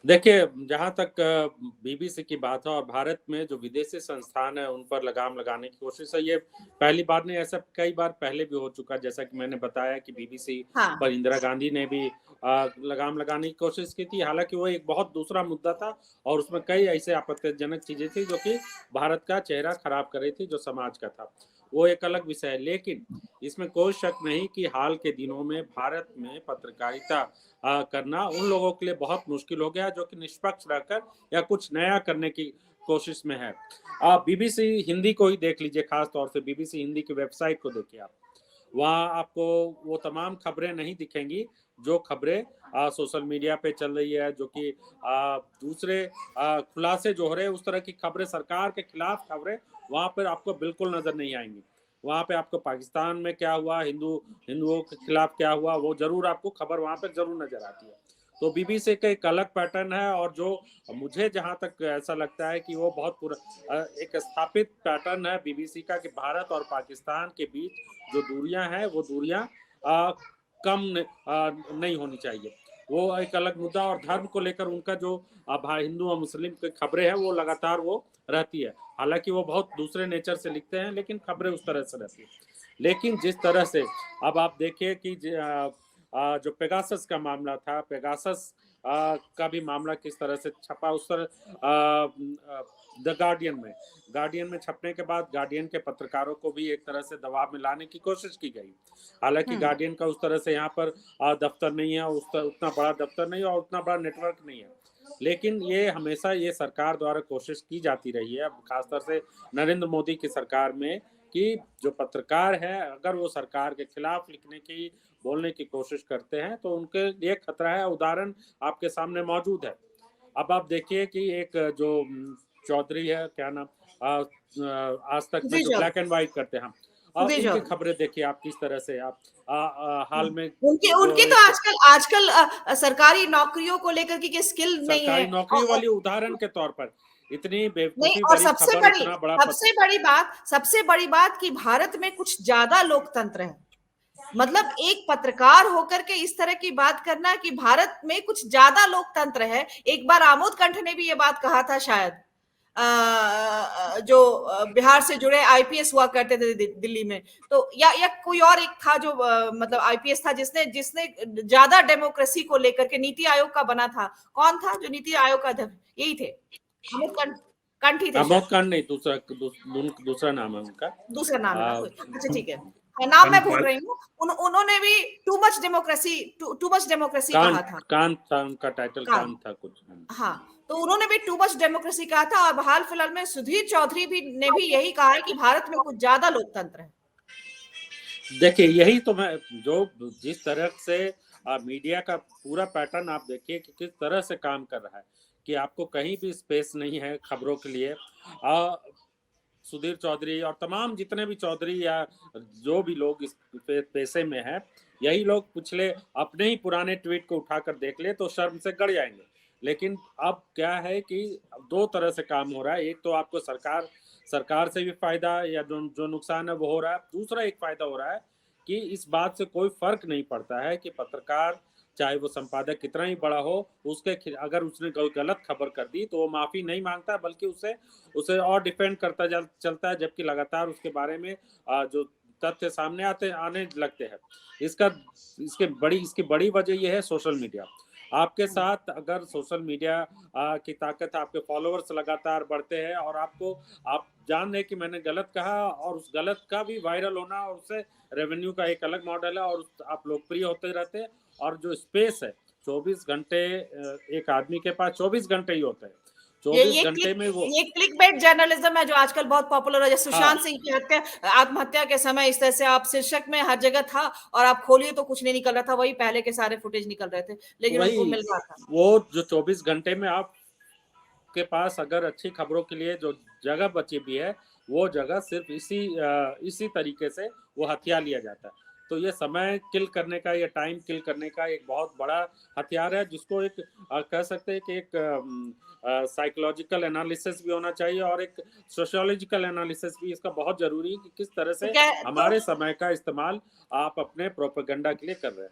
देखिए, जहाँ तक बीबीसी की बात है और भारत में जो विदेशी संस्थान है, उन पर लगाम लगाने की कोशिश है, ये पहली बार नहीं, ऐसा कई बार पहले भी हो चुका है। जैसा कि मैंने बताया कि बीबीसी हाँ, पर इंदिरा गांधी ने भी लगाम लगाने की कोशिश की थी। हालाँकि वो एक बहुत दूसरा मुद्दा था और उसमें कई ऐसे आपत्तिजनक चीज़ें थी, जो कि भारत का चेहरा खराब कर रही थी, जो समाज का था। वो एक अलग विषय है। लेकिन इसमें कोई शक नहीं कि हाल के दिनों में भारत में पत्रकारिता करना उन लोगों के लिए बहुत मुश्किल हो गया है, जो कि निष्पक्ष रहकर या कुछ नया करने की कोशिश में है। आप बीबीसी हिंदी को ही देख लीजिए, खास तौर से बीबीसी हिंदी की वेबसाइट को देखिए आप। वहाँ आपको वो तमाम खबरें नहीं दिखेंगी, जो खबरें सोशल मीडिया पे चल रही है, जो कि दूसरे खुलासे जो हो रहे हैं, उस तरह की खबरें, सरकार के खिलाफ खबरें वहाँ पर आपको बिल्कुल नज़र नहीं आएँगी। वहाँ पे आपको पाकिस्तान में क्या हुआ, हिंदुओं के खिलाफ क्या हुआ, वो ज़रूर आपको खबर वहाँ पे ज़रूर नज़र आती है। तो बीबीसी का एक अलग पैटर्न है, और जो मुझे जहाँ तक ऐसा लगता है कि वो बहुत एक स्थापित पैटर्न है बीबीसी का, कि भारत और पाकिस्तान के बीच जो दूरियां हैं, वो दूरियां नहीं होनी चाहिए। वो एक अलग मुद्दा, और धर्म को लेकर उनका जो हिंदू और मुस्लिम की खबरें हैं, वो लगातार वो रहती है। हालांकि वो बहुत दूसरे नेचर से लिखते हैं, लेकिन खबरें उस तरह से रहती है। लेकिन जिस तरह से अब आप देखिए कि जो पेगासस का मामला था, पेगासस का भी मामला किस तरह से छपा, उस तरह द गार्डियन में छपने के बाद गार्डियन के पत्रकारों को भी एक तरह से दबाव में लाने की कोशिश की गई। हालांकि हुँ। गार्डियन का उस तरह से यहाँ पर दफ्तर नहीं है, उतना बड़ा दफ्तर नहीं है और उतना बड़ा नेटवर्क नहीं है। लेकिन ये हमेशा ये सरकार द्वारा कोशिश की जाती रही है, खासतौर से नरेंद्र मोदी की सरकार में, कि जो पत्रकार है, अगर वो सरकार के खिलाफ लिखने की, बोलने की कोशिश करते हैं, तो उनके लिए खतरा है। उदाहरण आपके सामने मौजूद है। अब आप देखिए कि एक जो चौधरी है, क्या नाम, आज तक में जो विजय ब्लैक एंड व्हाइट करते हैं, विजय उनकी खबरें देखिए आप किस तरह से आप हाल में उनकी जो उनकी तो एक आजकल आजकल सरकारी नौकरियों को लेकर के स्किल नहीं है सरकारी नौकरी और वाली उदाहरण के तौर पर इतनी नहीं बेवकूफी और भरी खबर, इतना बड़ा सबसे बड़ी बात कि भारत में कुछ ज्यादा लोकतंत्र है। मतलब एक पत्रकार होकर के इस तरह की बात करना कि भारत में कुछ ज्यादा लोकतंत्र है। एक बार आमोद कंठ ने भी ये बात कहा था शायद, जो बिहार से जुड़े आईपीएस हुआ करते थे दिल्ली में। तो या कोई और एक था जो मतलब आईपीएस था जिसने जिसने ज्यादा डेमोक्रेसी को लेकर के नीति आयोग का बना था। कौन था जो नीति आयोग का अध्यक्ष? यही थे, आमोद कंठ। कंठ ही थे शायद। आमोद खान नहीं, दूसरा नाम है उनका। दूसरा नाम है ना आ, कोई? अच्छा ठीक है। हाँ, नाम मैं भूल धनपाल रही हूँ। उन्होंने भी टू मच डेमोक्रेसी कान कहा था। कान था, उनका टाइटल कान। कान था कुछ। हाँ, तो उन्होंने भी टू मच डेमोक्रेसी कहा था और हाल फिलहाल में सुधीर चौधरी भी ने भी यही कहा है कि भारत में कुछ ज्यादा लोकतंत्र है। देखिए, यही तो मैं जो जिस तरह से मीडिया का पूरा पैटर्न आप देखिए कि किस तरह से काम कर रहा है, कि आपको कहीं भी स्पेस नहीं है खबरों के लिए। सुधीर चौधरी और तमाम जितने भी चौधरी या जो भी लोग इस पेशे में हैं, यही लोग पिछले अपने ही पुराने ट्वीट को उठाकर देख ले तो शर्म से गड़ जाएंगे। लेकिन अब क्या है कि दो तरह से काम हो रहा है। एक तो आपको सरकार से भी फायदा या जो नुकसान है वो हो रहा है। दूसरा एक फायदा हो रहा है कि इस बात से कोई फर्क नहीं पड़ता है कि पत्रकार, चाहे वो संपादक कितना ही बड़ा हो, उसके अगर उसने गलत खबर कर दी तो वो माफी नहीं मांगता, बल्कि उसे उसे और डिफेंड करता चलता है, जबकि लगातार उसके बारे में जो तथ्य सामने आने लगते हैं। इसका इसकी बड़ी वजह यह है सोशल मीडिया। आपके साथ अगर सोशल मीडिया की ताकत, आपके फॉलोअर्स लगातार बढ़ते हैं और आप जान रहे कि मैंने गलत कहा, और उस गलत का भी वायरल होना, और उससे रेवेन्यू का एक अलग मॉडल है, और आप लोकप्रिय होते रहते हैं। और जो स्पेस है, 24 घंटे एक आदमी के पास 24 घंटे ही होते हैं। ये 24 ये घंटे क्लिक में वो ये क्लिकबेट जर्नलिज्म है जो आजकल बहुत पॉपुलर है। जैसे हाँ, सुशांत सिंह की हत्या, आत्महत्या के समय इस तरह से आप शीर्षक में हर जगह था और आप खोलिए तो कुछ नहीं निकल रहा था, वही पहले के सारे फुटेज निकल रहे थे, लेकिन वही उनको मिल रहा था। वो जो 24 घंटे में आप के पास अगर अच्छी खबरों के लिए जो जगह बची भी है, वो जगह सिर्फ इसी तरीके से वो हथिया लिया जाता है। तो ये समय किल करने का, ये टाइम किल करने का एक बहुत बड़ा हथियार है, जिसको एक कह सकते हैं कि एक साइकोलॉजिकल एनालिसिस भी होना चाहिए, और एक सोशियोलॉजिकल एनालिसिस भी इसका बहुत जरूरी है, कि किस तरह तो से क्या तो हमारे समय का इस्तेमाल आप अपने प्रोपेगेंडा के लिए कर रहे हैं।